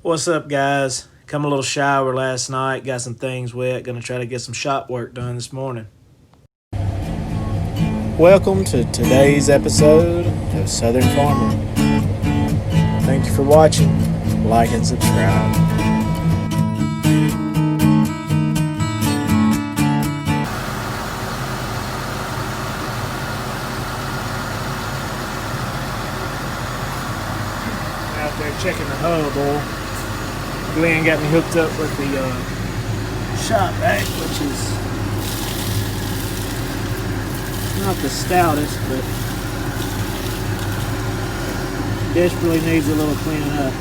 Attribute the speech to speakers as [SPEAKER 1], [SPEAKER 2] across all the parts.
[SPEAKER 1] What's up, guys? Come a little shower last night, got some things wet, gonna try to get some shop work done this morning. Welcome to today's episode of Southern Farmer. Thank you for watching, like and subscribe. Out there checking the hub oil. Glenn got me hooked up with the shop vac, which is not the stoutest, but desperately needs a little cleaning up.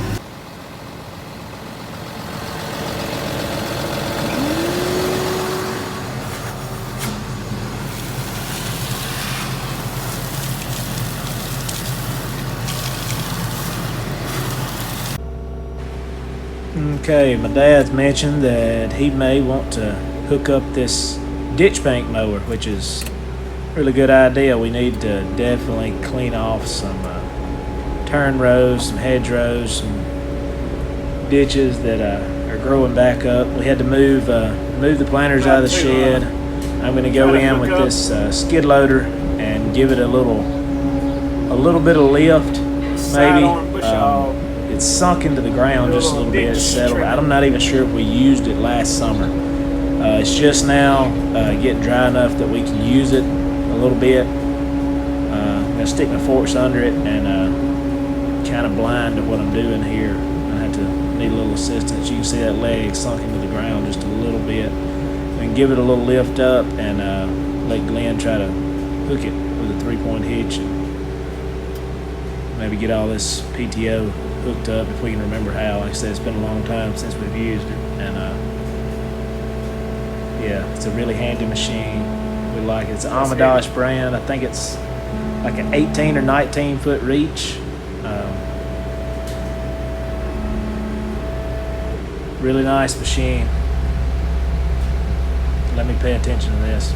[SPEAKER 1] Okay, my dad's mentioned that he may want to hook up this ditch bank mower, which is a really good idea. We need to definitely clean off some turn rows, some hedgerows, some ditches that are growing back up. We had to move the planters out of the shed. I'm going to go in with this skid loader and give it a little bit of lift, maybe. It's sunk into the ground just a little bit. It's settled. I'm not even sure if we used it last summer. It's just now getting dry enough that we can use it a little bit. I'm going to stick my forks under it and kind of blind to what I'm doing here. I have to need a little assistance. You can see that leg sunk into the ground just a little bit. And give it a little lift up and let Glenn try to hook it with a 3-point hitch and maybe get all this PTO hooked up if we can remember how. Like I said, it's been a long time since we've used it, and yeah, it's a really handy machine. We like it. It's an Amadosh brand. I think it's like an 18 or 19 foot reach. Really nice machine. Let me pay attention to this.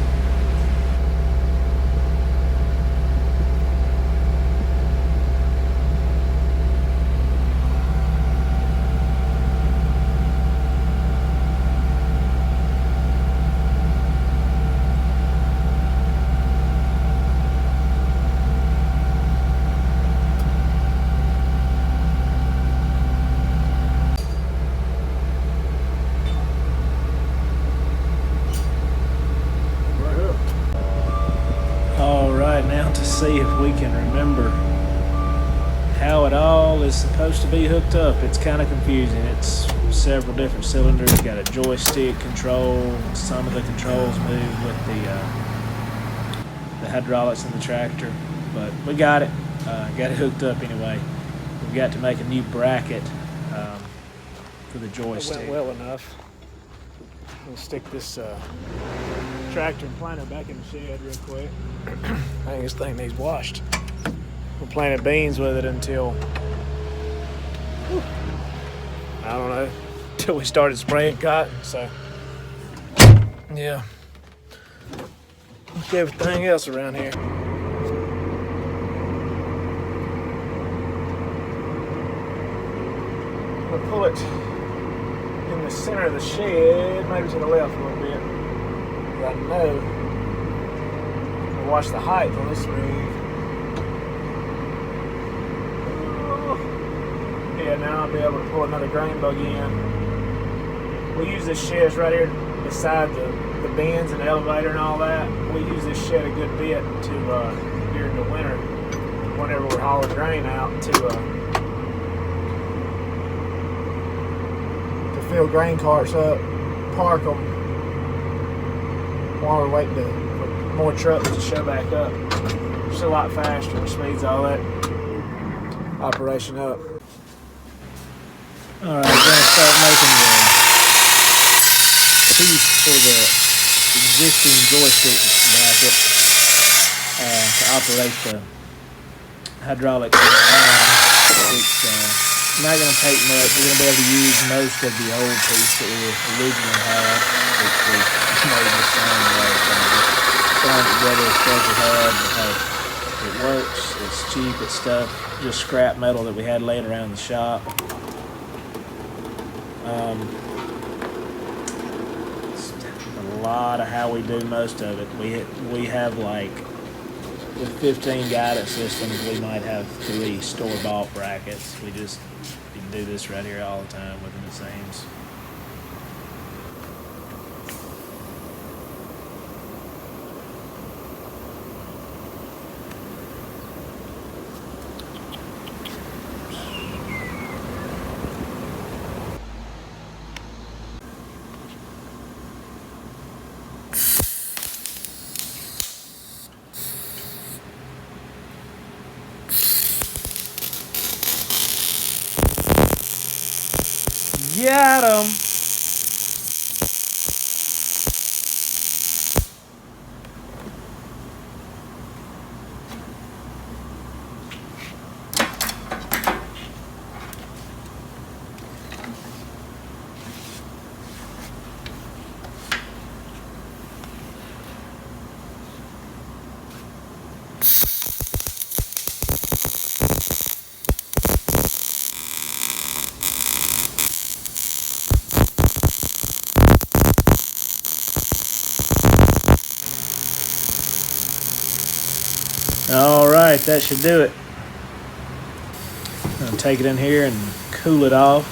[SPEAKER 1] Now to see if we can remember how it all is supposed to be hooked up. It's kind of confusing. It's several different cylinders. Got a joystick control. Some of the controls move with the hydraulics in the tractor, but we got it. Got it hooked up anyway. We've got to make a new bracket for the joystick. It went well enough. We'll stick this tractor and planter back in the shed real quick. I think this thing needs washed. We planted beans with it until, I don't know, until we started spraying cotton. So, yeah, like everything else around here. We'll pull it in the center of the shed, maybe to the left a little bit. I know. Watch the height on this rig. Yeah, now I'll be able to pull another grain buggy in. We use this shed right here beside the bins and the elevator and all that. We use this shed a good bit to during the winter, whenever we're hauling grain out to fill grain carts up, park them while we're waiting for more trucks to show back up. It's a lot faster, speeds all that operation up. Alright, we're going to start making the piece for the existing joystick bracket to operate the hydraulic It's not going to take much. We're going to be able to use most of the old piece that we originally had, which was made the same way. So trying to together as best we had, because it works, it's cheap, it's stuff, just scrap metal that we had laying around the shop. It's a lot of how we do most of it. We have like, with 15 guidance systems, we might have 3 store-bought brackets. We just do this right here all the time within the seams. Got 'em. All right, that should do it. I'm gonna take it in here and cool it off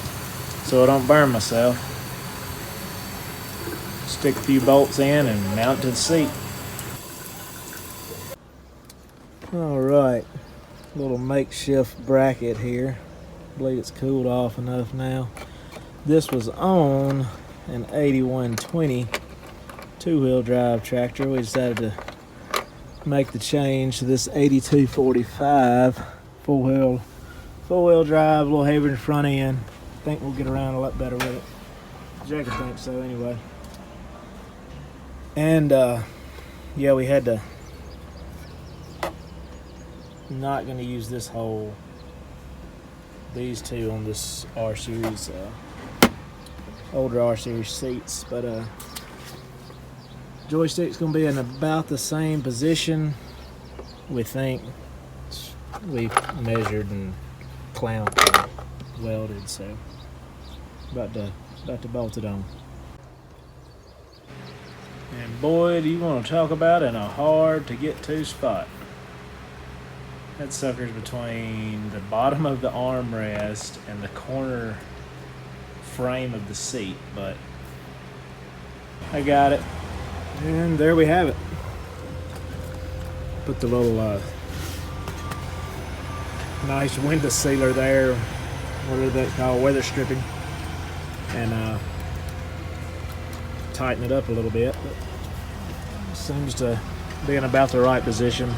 [SPEAKER 1] so I don't burn myself. Stick a few bolts in and mount it to the seat. All right, little makeshift bracket here. I believe it's cooled off enough now. This was on an 8120 two-wheel drive tractor. We decided to make the change to this 8245 four-wheel drive, a little heavier in the front end. I think we'll get around a lot better with it. Jack thinks so anyway. And yeah, we had to, not going to use this hole, these two on this R series, older R series seats, but joystick's gonna be in about the same position. We think we measured and clamped and welded, so about to bolt it on. And boy, do you want to talk about in a hard to get to spot. That sucker's between the bottom of the armrest and the corner frame of the seat, but I got it. And there we have it. Put the little nice window sealer there, what is that called, weather stripping, and tighten it up a little bit. But seems to be in about the right position.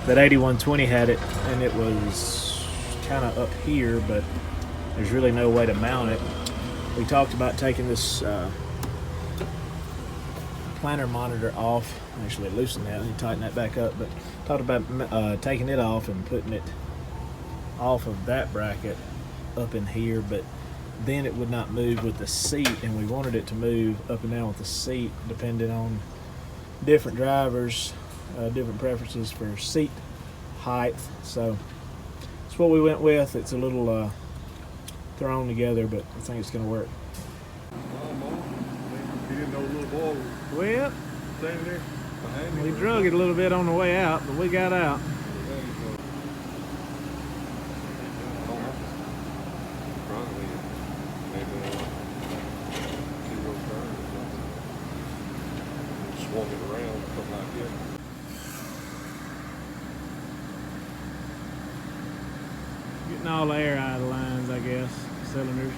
[SPEAKER 1] That 8120 had it, and it was kind of up here, but there's really no way to mount it. We talked about taking this planner monitor off. Actually loosen that and tighten that back up, but talked about taking it off and putting it off of that bracket up in here, but then it would not move with the seat, and we wanted it to move up and down with the seat depending on different drivers, different preferences for seat height. So that's what we went with. It's a little thrown together, but I think it's going to work. Well, we drug it a little bit on the way out, but we got out.
[SPEAKER 2] Swung it around, something like that.
[SPEAKER 1] Getting all the air out of the lines, I guess, cylinders.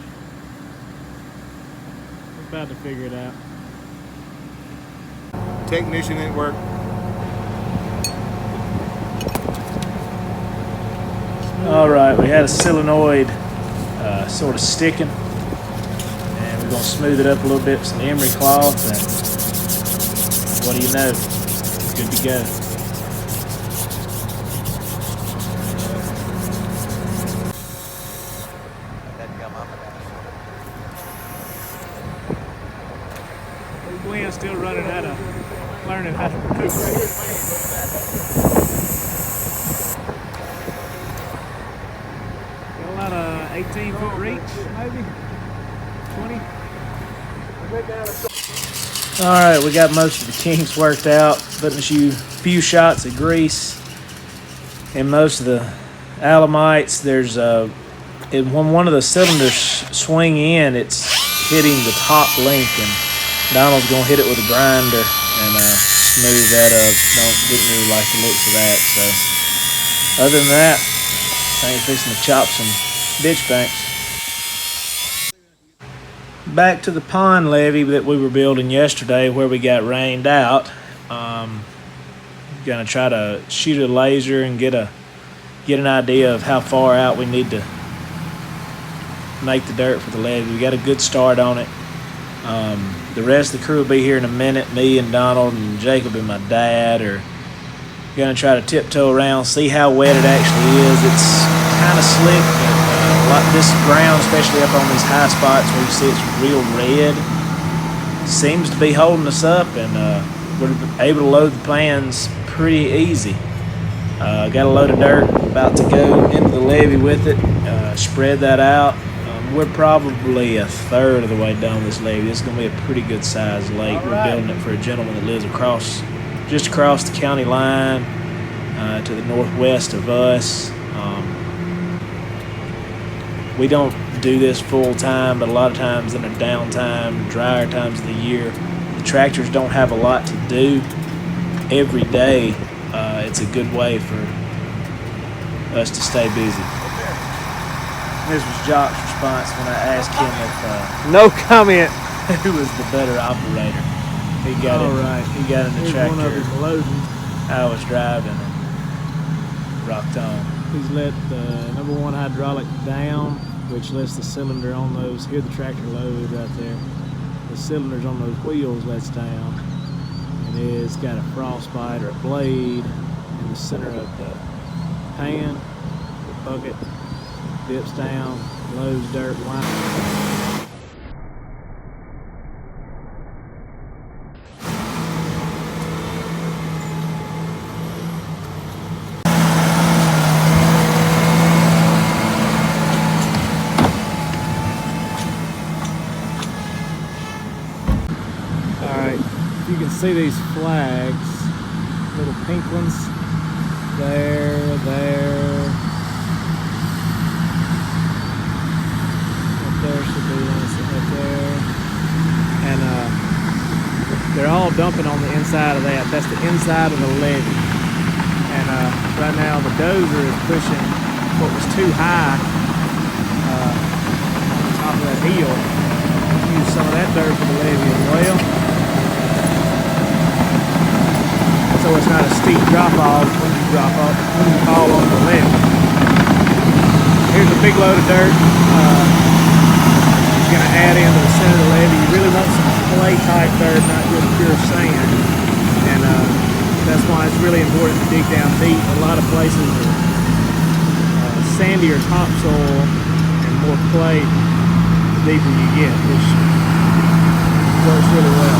[SPEAKER 1] We're about to figure it out.
[SPEAKER 2] Technician didn't work.
[SPEAKER 1] All right, we had a solenoid sort of sticking, and we're going to smooth it up a little bit with some emery cloth, and what do you know, good to go. Gwen's still running out of learning how to recuperate. Got a lot of 18-foot reach, maybe. All right, we got most of the kinks worked out. Putting a few shots of grease in most of the alamites. There's when one of the cylinders swing in, it's hitting the top link, and Donald's gonna hit it with a grinder and smooth that up. Didn't really like the looks of that. So other than that, I think fixing to chop some ditch banks. Back to the pond levee that we were building yesterday, where we got rained out. Gonna try to shoot a laser and get an idea of how far out we need to make the dirt for the levee. We got a good start on it. The rest of the crew will be here in a minute. Me and Donald and Jacob and my dad are gonna try to tiptoe around, see how wet it actually is. It's kind of slick, but this ground, especially up on these high spots where you see it's real red, seems to be holding us up, and we're able to load the pans pretty easy. Got a load of dirt about to go into the levee with it. Spread that out. We're probably a third of the way down this levee. This is going to be a pretty good sized lake. We're building it for a gentleman that lives just across the county line to the northwest of us. We don't do this full time, but a lot of times in the downtime, drier times of the year, the tractors don't have a lot to do every day. It's a good way for us to stay busy. This was Jock's response when I asked him if
[SPEAKER 3] No comment.
[SPEAKER 1] who was the better operator. He got in the
[SPEAKER 3] Here's
[SPEAKER 1] tractor.
[SPEAKER 3] one of his loading.
[SPEAKER 1] I was driving and rocked on.
[SPEAKER 3] He's let the number one hydraulic down, which lets the cylinder on those. Here the tractor load right there. The cylinders on those wheels lets down. And it's got a frostbite or a blade in the center of the pan. The bucket dips down, loads dirt line. Alright, you can see these flags, little pink ones, there. There should be one right there, and they're all dumping on the inside of that. That's the inside of the levee, and right now the dozer is pushing what was too high on the top of that hill. Use some of that dirt for the levee as well, so it's not a steep drop off when you fall on the levee. Here's a big load of dirt. Going to add into the center of the levee. You really want some clay type dirt, not just pure sand, and that's why it's really important to dig down deep. A lot of places are sandier topsoil and more clay the deeper you get, which works really well.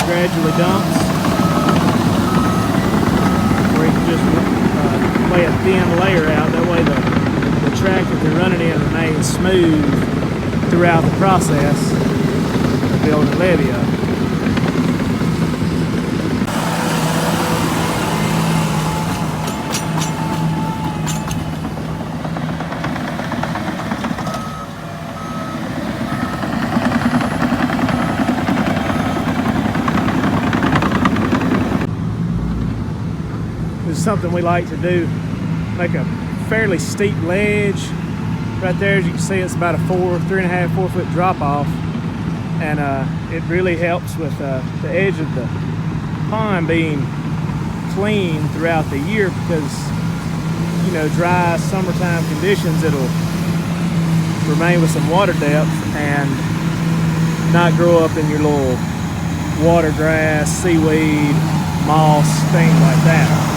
[SPEAKER 3] Gradually dumps, where you can just lay a thin layer out. That way the track that they're running in remains smooth throughout the process of building the levee up. This is something we like to do, make a fairly steep ledge. Right there, as you can see, it's about a 3.5, 4 foot drop off, and it really helps with the edge of the pond being clean throughout the year, because, you know, dry summertime conditions, it'll remain with some water depth and not grow up in your little water grass, seaweed, moss, things like that.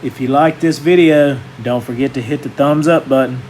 [SPEAKER 1] If you like this video, don't forget to hit the thumbs up button.